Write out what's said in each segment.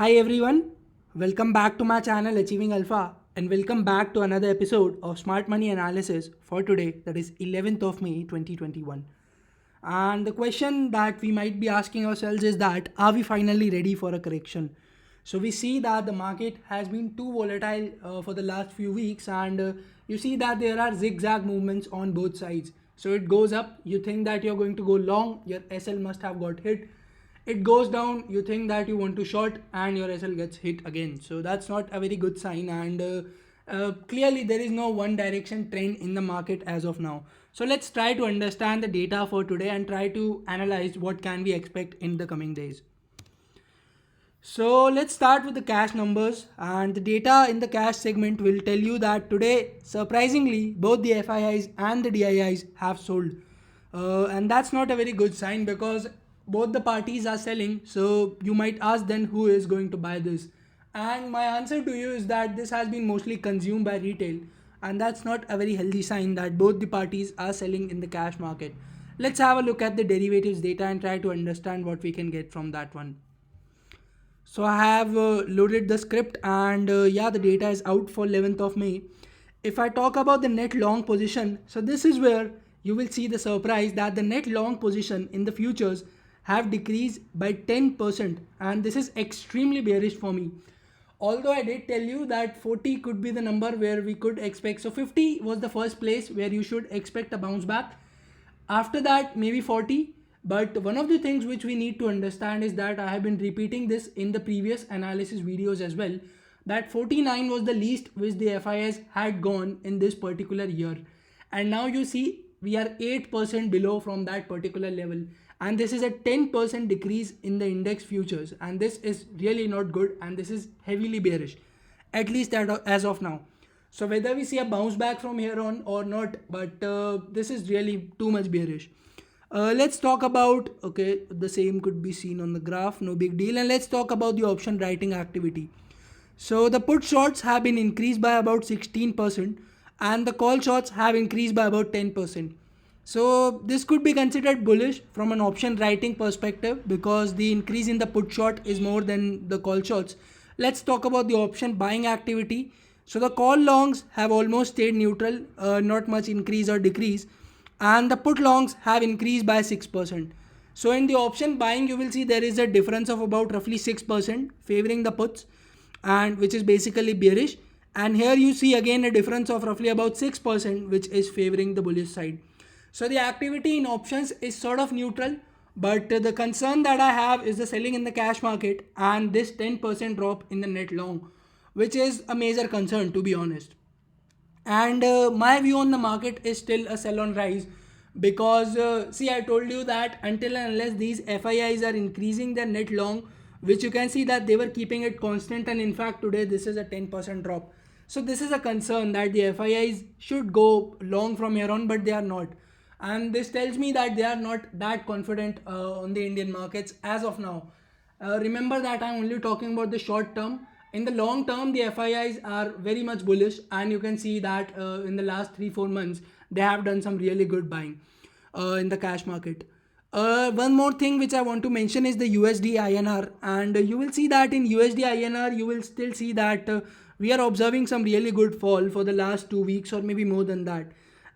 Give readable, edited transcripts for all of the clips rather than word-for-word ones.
Hi everyone, welcome back to my channel Achieving Alpha and welcome back to another episode of Smart Money Analysis for today, that is 11th of May 2021. And the question that we might be asking ourselves is that are we finally ready for a correction? So we see that the market has been too volatile for the last few weeks, and you see that there are zigzag movements on both sides. So it goes up, you think that you're going to go long, your SL must have got hit. It goes down, you think that you want to short, and your SL gets hit again. So that's not a very good sign, and clearly there is no one direction trend in the market as of now. So let's try to understand the data for today and try to analyze what can we expect in the coming days. So let's start with the cash numbers, and the data in the cash segment will tell you that today, surprisingly, both the FIIs and the DIIs have sold. And that's not a very good sign because both the parties are selling. So you might ask then who is going to buy this? And my answer to you is that this has been mostly consumed by retail, and that's not a very healthy sign that both the parties are selling in the cash market. Let's have a look at the derivatives data and try to understand what we can get from that one. So I have loaded the script, and yeah, the data is out for 11th of May. If I talk about the net long position, so this is where you will see the surprise that the net long position in the futures have decreased by 10%, and this is extremely bearish for me. Although I did tell you that 40 could be the number where we could expect. So 50 was the first place where you should expect a bounce back. After that, maybe 40. But one of the things which we need to understand is that I have been repeating this in the previous analysis videos as well, that 49 was the least which the FIS had gone in this particular year. And now you see we are 8% below from that particular level. And this is a 10% decrease in the index futures. And this is really not good, and this is heavily bearish, at least as of now. So whether we see a bounce back from here on or not, but this is really too much bearish. Let's talk about, okay, the same could be seen on the graph, no big deal. And let's talk about the option writing activity. So the put shorts have been increased by about 16%, and the call shorts have increased by about 10%. So this could be considered bullish from an option writing perspective because the increase in the put short is more than the call shorts. Let's talk about the option buying activity. So the call longs have almost stayed neutral, not much increase or decrease, and the put longs have increased by 6%. So in the option buying, you will see there is a difference of about roughly 6% favoring the puts, and which is basically bearish. And here you see again a difference of roughly about 6%, which is favoring the bullish side. So the activity in options is sort of neutral, but the concern that I have is the selling in the cash market and this 10% drop in the net long, which is a major concern to be honest. And my view on the market is still a sell on rise because see, I told you that until and unless these FIIs are increasing their net long, which you can see that they were keeping it constant, and in fact today this is a 10% drop. So this is a concern that the FIIs should go long from here on, but they are not. And this tells me that they are not that confident on the Indian markets as of now. Remember that I'm only talking about the short term. In the long term, the FIIs are very much bullish, and you can see that in the last 3-4 months they have done some really good buying in the cash market. One more thing which I want to mention is the USD INR, and you will see that in USD INR you will still see that we are observing some really good fall for the last 2 weeks or maybe more than that,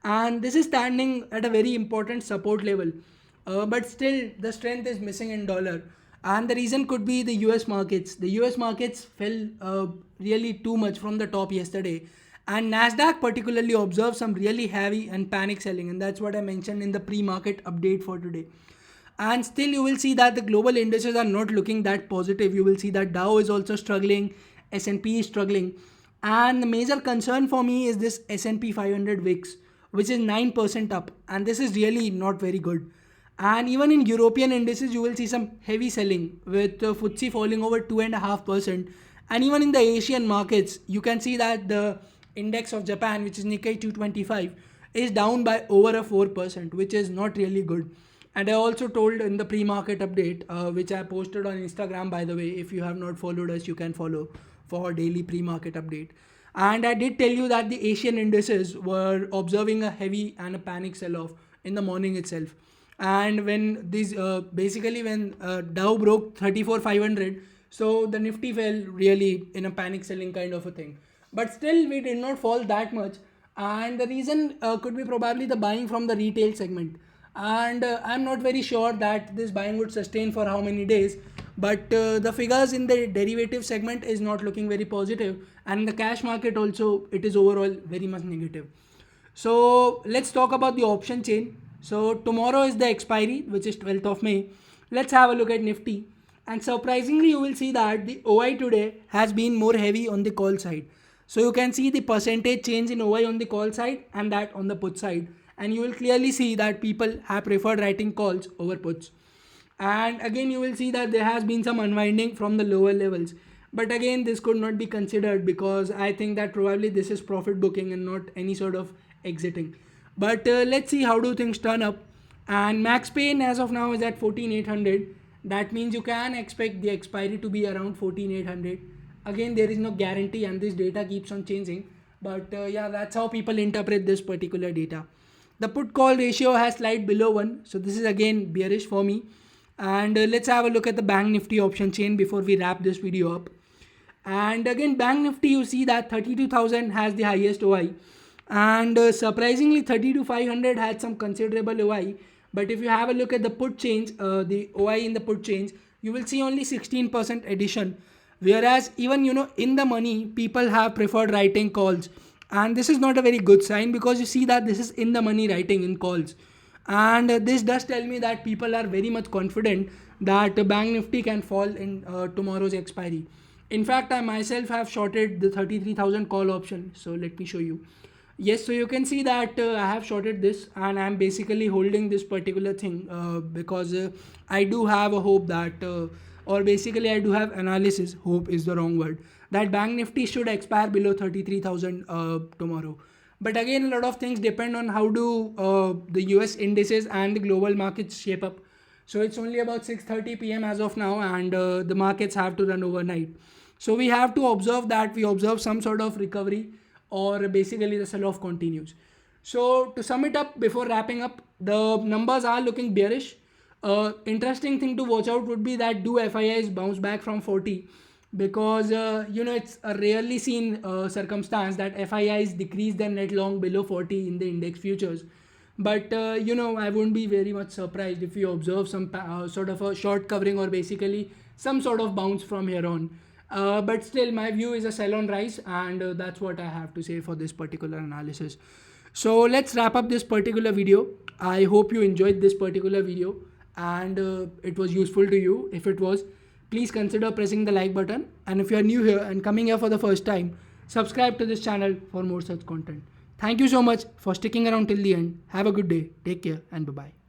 and this is standing at a very important support level. But still the strength is missing in dollar, and the reason could be the US markets. The US markets fell really too much from the top yesterday, and Nasdaq particularly observed some really heavy and panic selling, and that's what I mentioned in the pre-market update for today. And still you will see that the global indices are not looking that positive. You will see that Dow is also struggling, S&P is struggling, and the major concern for me is this S&P 500 VIX, which is 9% up, and this is really not very good. And even in European indices you will see some heavy selling with FTSE falling over 2.5%. And even in the Asian markets you can see that the index of Japan, which is Nikkei 225, is down by over a 4%, which is not really good. And I also told in the pre-market update, which I posted on Instagram, by the way, if you have not followed us, you can follow for daily pre-market update. And I did tell you that the Asian indices were observing a heavy and a panic sell-off in the morning itself. And when these basically when Dow broke 34,500, So the Nifty fell really in a panic selling kind of a thing. But still, we did not fall that much. And the reason could be probably the buying from the retail segment. And I'm not very sure that this buying would sustain for how many days. But the figures in the derivative segment is not looking very positive, and in the cash market also it is overall very much negative. So let's talk about the option chain. So tomorrow is the expiry, which is 12th of May. Let's have a look at Nifty. And surprisingly, you will see that the OI today has been more heavy on the call side. So you can see the percentage change in OI on the call side and that on the put side. And you will clearly see that people have preferred writing calls over puts. And again, you will see that there has been some unwinding from the lower levels. But again, this could not be considered because I think that probably this is profit booking and not any sort of exiting. But let's see how do things turn up. And max pain as of now is at 14,800. That means you can expect the expiry to be around 14,800. Again, there is no guarantee and this data keeps on changing. But yeah, that's how people interpret this particular data. The put call ratio has slid below 1. So this is again bearish for me. And let's have a look at the Bank Nifty option chain before we wrap this video up. And again, Bank Nifty, you see that 32,000 has the highest OI. And surprisingly, 32,500 had some considerable OI. But if you have a look at the put change, the OI in the put change, you will see only 16% addition. Whereas even, in the money, people have preferred writing calls. And this is not a very good sign because you see that this is in the money writing in calls. And this does tell me that people are very much confident that Bank Nifty can fall in tomorrow's expiry. In fact, I myself have shorted the 33,000 call option. So let me show you. Yes, so you can see that I have shorted this and I'm basically holding this particular thing because I do have a hope that, or basically I do have analysis, hope is the wrong word, that Bank Nifty should expire below 33,000 tomorrow. But again, a lot of things depend on how do the US indices and the global markets shape up. So it's only about 6:30 p.m. as of now and the markets have to run overnight. So we have to observe that we observe some sort of recovery or basically the sell-off continues. So to sum it up before wrapping up, the numbers are looking bearish. Interesting thing to watch out would be that do FIIs bounce back from 40 because it's a rarely seen circumstance that FIIs decrease their net long below 40 in the index futures. But I wouldn't be very much surprised if you observe some sort of a short covering or basically some sort of bounce from here on. But still, my view is a sell on rise, and that's what I have to say for this particular analysis. So let's wrap up this particular video. I hope you enjoyed this particular video and it was useful to you. If it was, please consider pressing the like button. And if you are new here and coming here for the first time, subscribe to this channel for more such content. Thank you so much for sticking around till the end. Have a good day. Take care and bye-bye.